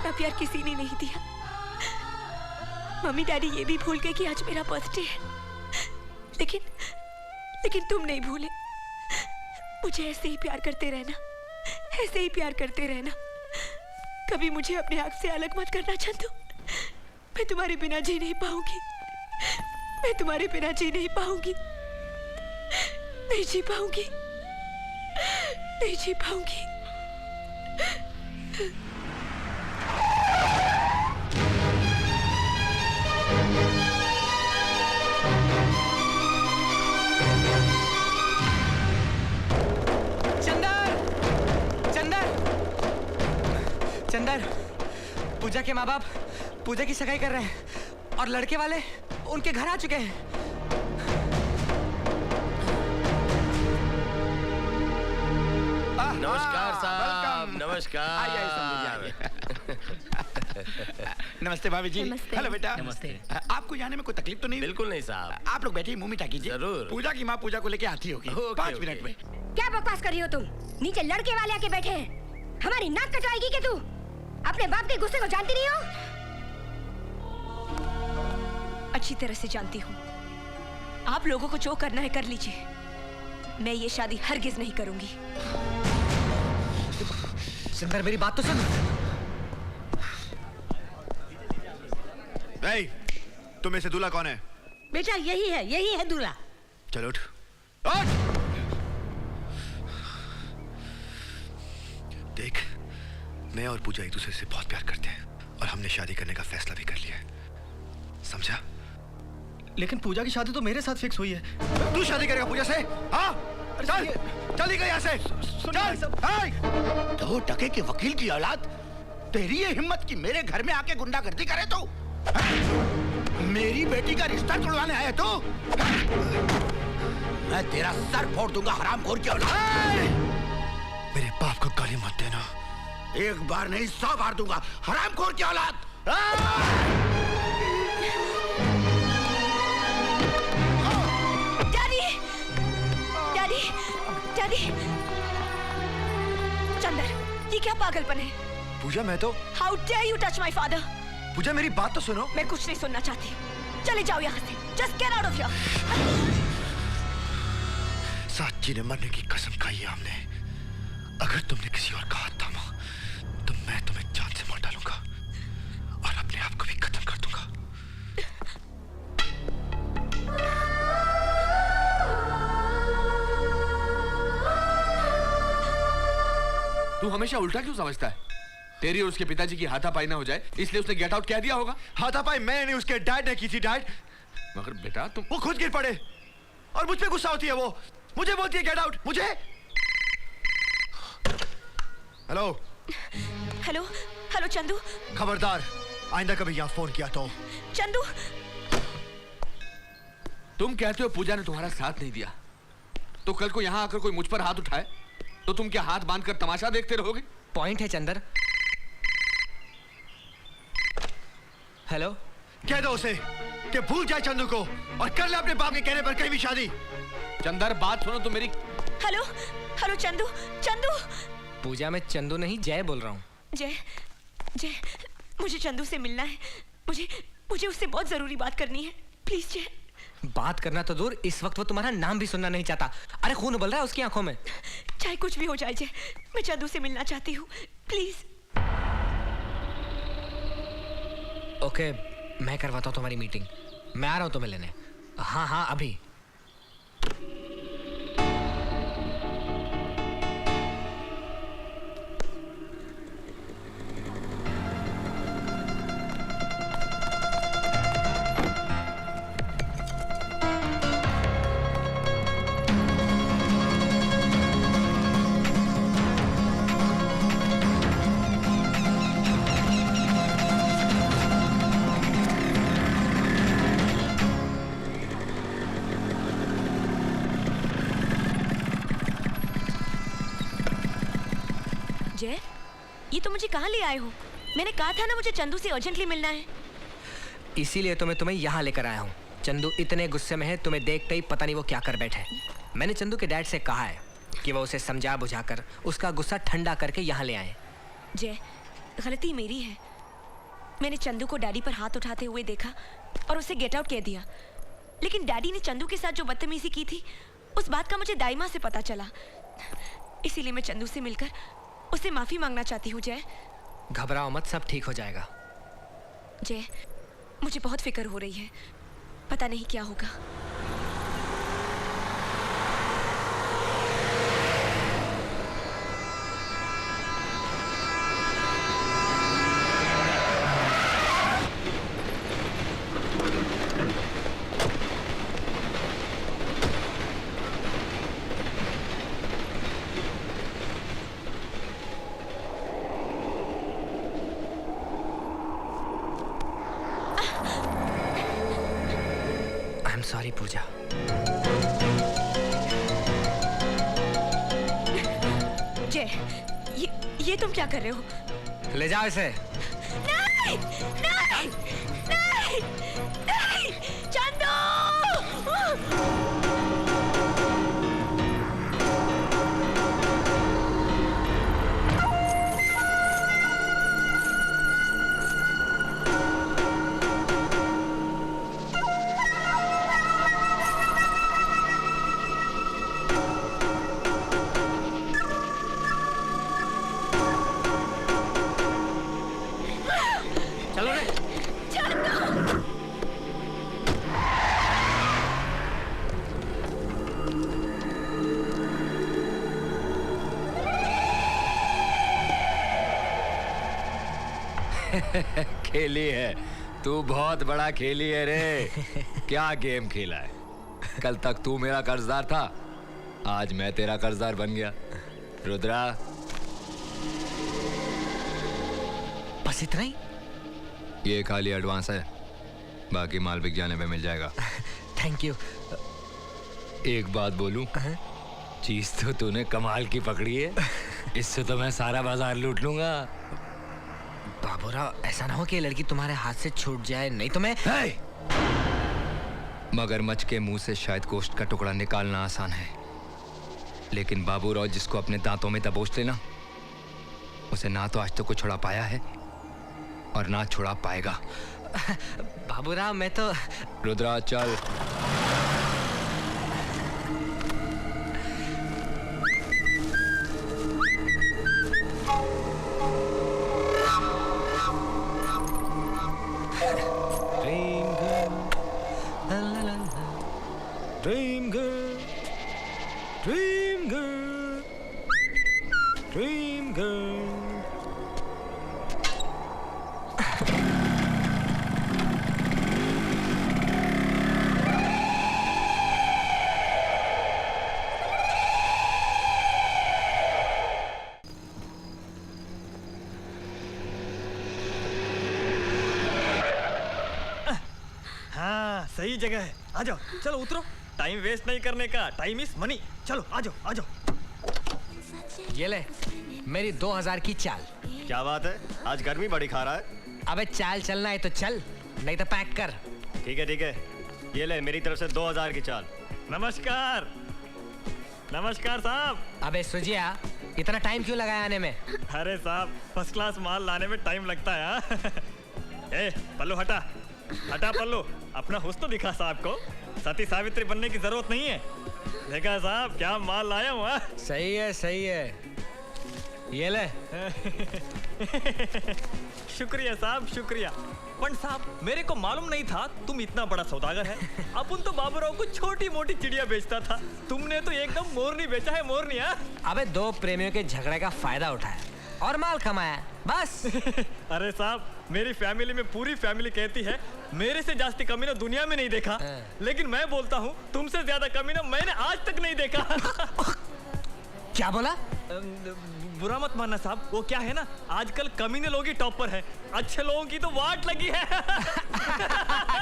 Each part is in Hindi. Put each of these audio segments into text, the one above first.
इतना प्यार किसी ने नहीं दिया। मम्मी डैडी ये भी भूल गए कि आज मेरा बर्थडे है, लेकिन तुम नहीं भूले। मुझे ऐसे ही प्यार करते रहना, ऐसे ही प्यार करते रहना। कभी मुझे अपने आप से अलग मत करना चंदू। मैं तुम्हारे बिना जी नहीं पाऊंगी, मैं तुम्हारे बिना जी नहीं पाऊंगी, नहीं जी पाऊंगी, नहीं जी पाऊंगी। चंदर, पूजा के माँ बाप पूजा की सगाई कर रहे हैं और लड़के वाले उनके घर आ चुके हैं। नमस्कार साहब, नमस्कार। नमस्ते भाभी जी। हेलो बेटा। नमस्ते। आपको जाने में कोई तकलीफ तो नहीं? बिल्कुल नहीं साहब। आप लोग बैठिए, मुंह मीठा कीजिए। जरूर। पूजा की माँ पूजा को लेके आती होगी 5 मिनट में। क्या बकवास कर रही हो तुम? नीचे लड़के वाले आके बैठे हैं, हमारी नाक कटवाएगी क्या तू? अपने बाप के गुस्से को जानती नहीं हो? अच्छी तरह से जानती हूँ। आप लोगों को जो करना है कर लीजिए, मैं ये शादी हरगिज नहीं करूंगी। चंदर, मेरी बात तो सुन। नहीं, तुम में से दूल्हा कौन है? बेटा यही है दूल्हा। चलो उठ, उठ। देख, मैं और पूजा एक दूसरे से बहुत प्यार करते हैं और हमने शादी करने का फैसला भी कर लिया है, समझा? लेकिन पूजा की शादी तो मेरे साथ फिक्स हुई है। तू शादी करेगा पूजा से? हाँ, चल, चल निकल यहाँ से। चल। 2 टके के वकील की औलाद, तेरी ये हिम्मत कि मेरे घर में आके गुंडागर्दी करे तू? मेरी बेटी का रिश्ता तोड़वाने आया तू? मैं तेरा सर फोड़ दूंगा, हरामखोर की औलाद। मेरे बाप को गाली मत देना। एक बार नहीं 100 बार दूंगा, हरामखोर की औलाद। Daddy, daddy, daddy. चंदर, ये क्या पागलपन है? पूजा, मैं तो। How dare you touch my father? Pooja, मेरी बात तो सुनो। मैं कुछ नहीं सुनना चाहती, चले जाओ यहाँ से। Just get out of here. साची ने मरने की कसम खाई है हमने। अगर तुमने किसी और का हाथ थामा तो मैं तुम्हें जान से मार डालूंगा और अपने आप को भी खत्म कर दूंगा। तू हमेशा उल्टा क्यों समझता है? तेरी और उसके पिताजी की हाथापाई ना हो जाए इसलिए उसने गेट आउट कह दिया होगा। हाथापाई मैंने नहीं, उसके डैड ने की थी। डैड, मगर बेटा तुम। वो खुद गिर पड़े और मुझ पे गुस्सा होती है। वो मुझे बोलती है गेट आउट। मुझे। Hello hello hello Chandu. खबरदार, आइंदा कभी यहाँ फोन किया तो। चंदू, तुम कहते हो पूजा ने तुम्हारा साथ नहीं दिया, तो कल को यहाँ आकर कोई मुझ पर हाथ उठाए तो तुम क्या हाथ बांधकर तमाशा देखते रहोगे? पॉइंट है चंदर। हेलो, कह दो उसे कि भूल जाए चंदू को और कर ले अपने बाप के कहने पर कहीं भी शादी। चंदर, बात सुनो तो मेरी। Hello hello Chandu, Chandu. पूजा, मैं चंदू नहीं जय बोल रहा हूँ। जय, जय, मुझे चंदू से मिलना है। मुझे उससे बहुत जरूरी बात करनी है। प्लीज जय। बात करना तो दूर, इस वक्त वो तुम्हारा नाम भी सुनना नहीं चाहता। अरे खून उबल रहा है उसकी आंखों में। चाहे कुछ भी हो जाए जय, मैं चंदू से मिलना चाहती हूँ, प्लीज। ओके, मैं करवाता हूँ तुम्हारी मीटिंग। मैं आ रहा हूँ तुम्हें लेने। हाँ हाँ, अभी। जय, ये तो मुझे कहाँ ले आए हो? मैंने कहा था ना मुझे चंदू से अर्जेंटली मिलना है। इसीलिए तो मैं तुम्हें यहाँ लेकर आया हूँ। चंदू इतने गुस्से में है, तुम्हें देखते ही पता नहीं वो क्या कर बैठे। मैंने चंदू के डैड से कहा है कि वो उसे समझा बुझाकर उसका गुस्सा ठंडा करके यहाँ ले आए। जय, गलती मेरी है। मैंने चंदू को डैडी पर हाथ उठाते हुए देखा और उसे गेट आउट कह दिया। लेकिन डैडी ने चंदू के साथ जो बदतमीजी की थी उस बात का मुझे दाइमा से पता चला। इसीलिए मैं चंदू से मिलकर उससे माफी मांगना चाहती हूँ। जय, घबराओ मत, सब ठीक हो जाएगा। जय, मुझे बहुत फिक्र हो रही है, पता नहीं क्या होगा। सॉरी पूजा। जय, ये तुम क्या कर रहे हो? ले जाओ इसे। नहीं, नहीं, नहीं, नहीं, चंदू! चलो रे। खेली है तू, बहुत बड़ा खेली है रे। क्या गेम खेला है? कल तक तू मेरा कर्जदार था, आज मैं तेरा कर्जदार बन गया। रुद्रा, बस इतना ही? ये खाली एडवांस है, बाकी माल बिक जाने पे मिल जाएगा। Thank you. एक बात बोलूं, चीज तो तूने कमाल की पकड़ी है। इससे तो मैं सारा बाजार लूट लूंगा। बाबूराव, ऐसा ना हो कि ये लड़की तुम्हारे हाथ से छूट जाए, नहीं तो मैं। मगरमच्छ के मुंह से शायद गोश्त का टुकड़ा निकालना आसान है, लेकिन बाबूराव जिसको अपने दांतों में दबोच लेना, उसे ना तो आज तक को छुड़ा पाया है और ना छुड़ा पाएगा। बाबूराव, मैं तो। रुद्रा चल। Dream girl, dream girl, dream girl. हाँ, सही जगह है। आ जाओ, चलो उतरो। टाइम वेस्ट नहीं करने का, टाइम इज मनी। चलो आ जाओ, आ जाओ। ये ले मेरी 2000 की चाल। क्या बात है, आज गर्मी बड़ी खा रहा है। अबे चाल चलना है तो चल, नहीं तो पैक कर। ठीक है ठीक है, ये ले मेरी तरफ से 2000 की चाल। नमस्कार, नमस्कार साहब। अबे सुजिया, इतना टाइम क्यों लगाया आने में? अरे साहब, फर्स्ट क्लास माल लाने में टाइम लगता है। हाँ? ए पल्लू हटा, हटा पल्लू। अपना हुस्न तो दिखा साहब को, सती सावित्री बनने की जरूरत नहीं है। देखा साहब क्या माल लाया हूँ। सही है सही है, ये ले। शुक्रिया साहब, शुक्रिया। पंड साहब, मेरे को मालूम नहीं था तुम इतना बड़ा सौदागर है। अपन तो बाबूराव को छोटी मोटी चिड़िया बेचता था, तुमने तो एकदम मोरनी बेचा है, मोरनी। अबे दो प्रेमियों के झगड़े का फायदा उठाया और माल कमाया, बस। अरे साहब, मेरी फैमिली में पूरी फैमिली कहती है मेरे से जास्ती कमीना दुनिया में नहीं देखा, लेकिन मैं बोलता हूँ तुमसे ज्यादा कमीना मैंने आज तक नहीं देखा। क्या बोला? बुरा मत मानना साहब, वो क्या है ना, आजकल कमीने लोग ही टॉप पर है, अच्छे लोगों की तो वाट लगी है।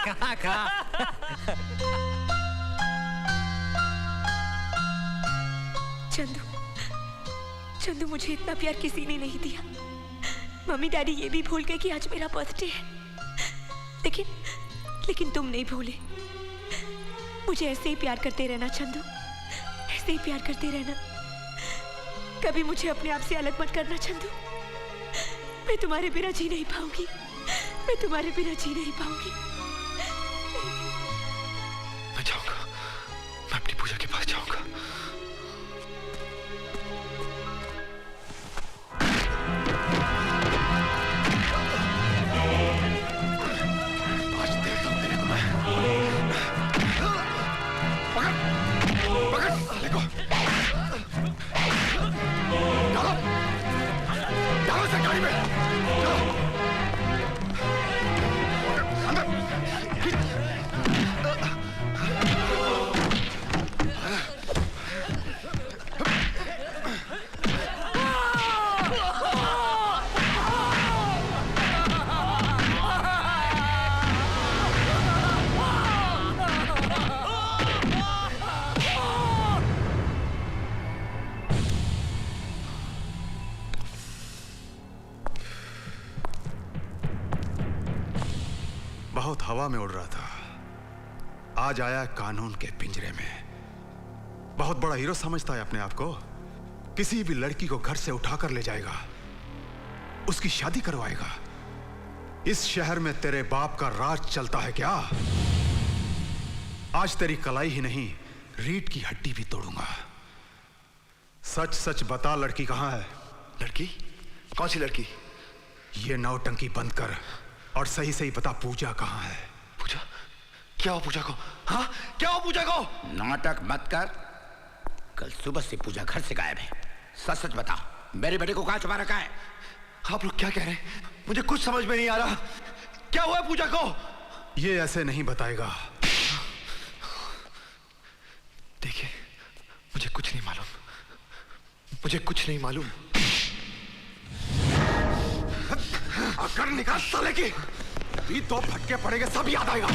कहाँ? चंदू, मुझे इतना प्यार किसी ने नहीं दिया। मम्मी डैडी ये भी भूल गए कि आज मेरा बर्थडे है, लेकिन तुम नहीं भूले। मुझे ऐसे ही प्यार करते रहना चंदू, ऐसे ही प्यार करते रहना। कभी मुझे अपने आप से अलग मत करना चंदू, मैं तुम्हारे बिना जी नहीं पाऊंगी। मैं तुम्हारे बिना जी नहीं पाऊंगी। मैं जाऊंगा, मैं अपनी पूजा के पास जाऊंगा। आज देख लूं तेरे को मैं। पकड़, देखो। डालो, डालो इसे गाड़ी में। डालो। अंदर। बहुत हवा में उड़ रहा था, आज आया कानून के पिंजरे में। बहुत बड़ा हीरो समझता है अपने आप को। किसी भी लड़की को घर से उठाकर ले जाएगा, उसकी शादी करवाएगा। इस शहर में तेरे बाप का राज चलता है क्या? आज तेरी कलाई ही नहीं, रीढ़ की हड्डी भी तोड़ूंगा। सच सच बता, लड़की कहां है? लड़की? कौन सी लड़की? ये नौटंकी बंद कर और सही सही बता, पूजा कहां है? पूजा? क्या हो पूजा को? हाँ, क्या हो पूजा को? नाटक मत कर। कल सुबह से पूजा घर से गायब है। सच सच बता, मेरे बेटे को कहां छुपा रखा है? आप लोग क्या कह रहे हैं? मुझे कुछ समझ में नहीं आ रहा। क्या हुआ पूजा को? ये ऐसे नहीं बताएगा। देखिए, मुझे कुछ नहीं मालूम, मुझे कुछ नहीं मालूम। अगर निकाल साले की, भी दो फटके पड़ेंगे, सब याद आएगा।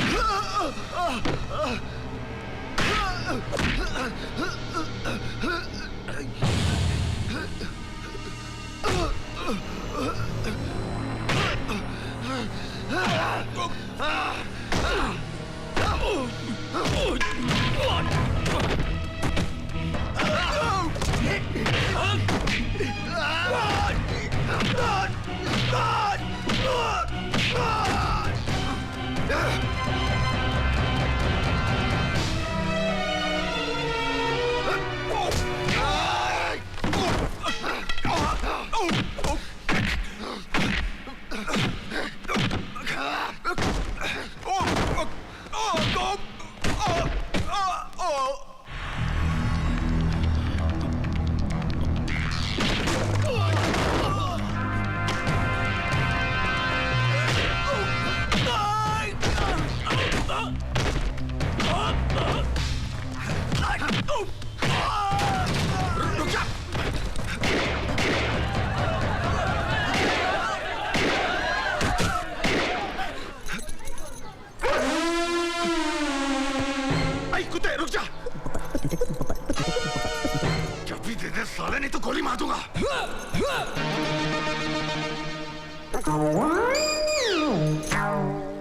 साले, नहीं तो गोली मार दूंगा।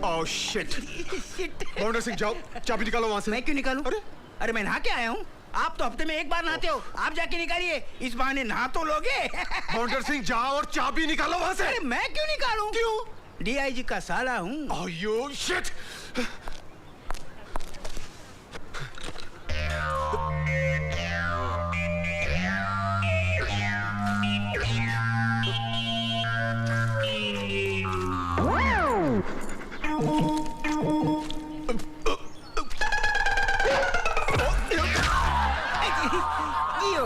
Oh shit. बाउंडर सिंह, जाओ चाबी निकालो वहां से। मैं क्यों निकालूं? अरे मैं नहा के आया हूँ। आप तो हफ्ते में एक बार नहाते हो, आप जाके निकालिए। इस बहाने नहा तो लोगे। बाउंडर सिंह, जाओ और चाबी निकालो वहां से। अरे मैं क्यों निकालूं? क्यों? डीआईजी का साला हूँ। Oh you shit.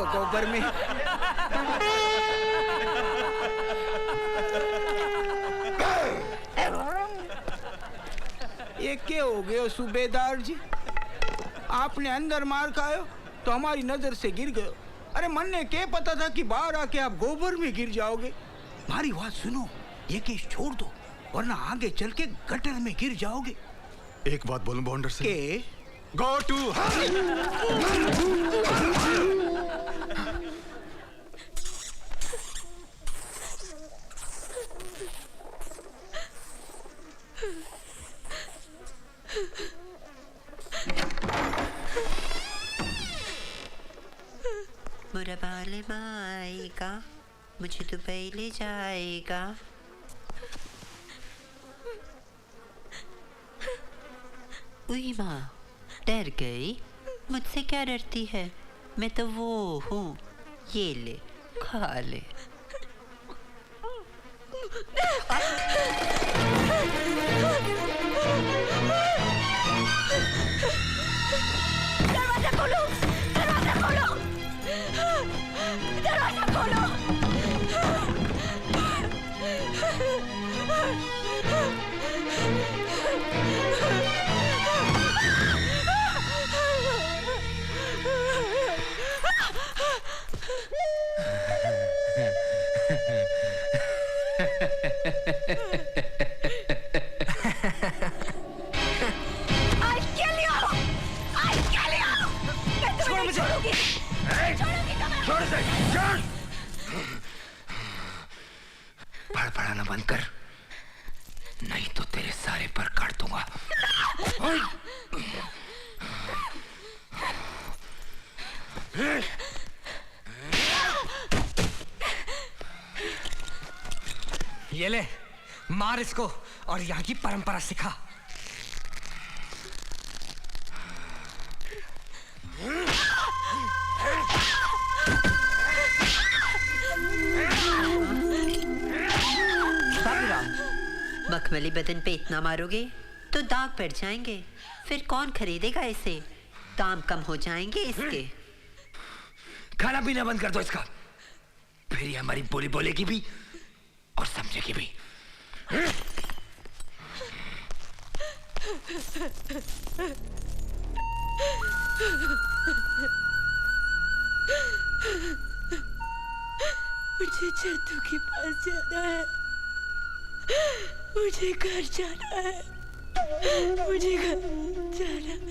गोबर में ये क्या हो गया सूबेदार जी? आपने अंदर मार खायो तो हमारी नजर से गिर गए। अरे मन ने क्या पता था कि बाहर आके आप गोबर में गिर जाओगे। हमारी बात सुनो, ये केस छोड़ दो वरना आगे चल के गटर में गिर जाओगे। एक बात बोलूं बाउंडर सिंह? के गो टू बुरा बाल आएगा, मुझे तो पहले जाएगा। उई माँ, डर गई? मुझसे क्या डरती है? मैं तो वो हूँ। ये ले, खा ले। दरवाजा खोलो, दरवाजा खोलो, दरवाजा खोलो। I'll kill you! I'll kill you! मैं तुम्हें नहीं छोड़ूंगी! छोड़ूंगी तुम्हें! छोड़ इसे! छोड़! फड़फड़ाना बंद कर, नहीं तो तेरे सारे पर काट दूंगा। ये ले, मार इसको और यहाँ की परंपरा सिखा। बाबूराव, मखमली बदन पे इतना मारोगे तो दाग पड़ जाएंगे। फिर कौन खरीदेगा इसे? दाम कम हो जाएंगे इसके। खाना पीना बंद कर दो इसका, फिर ये हमारी बोली बोलेगी भी और समझेगी भी। मुझे चंदू के पास जाना है, मुझे घर जाना है, मुझे घर जाना है।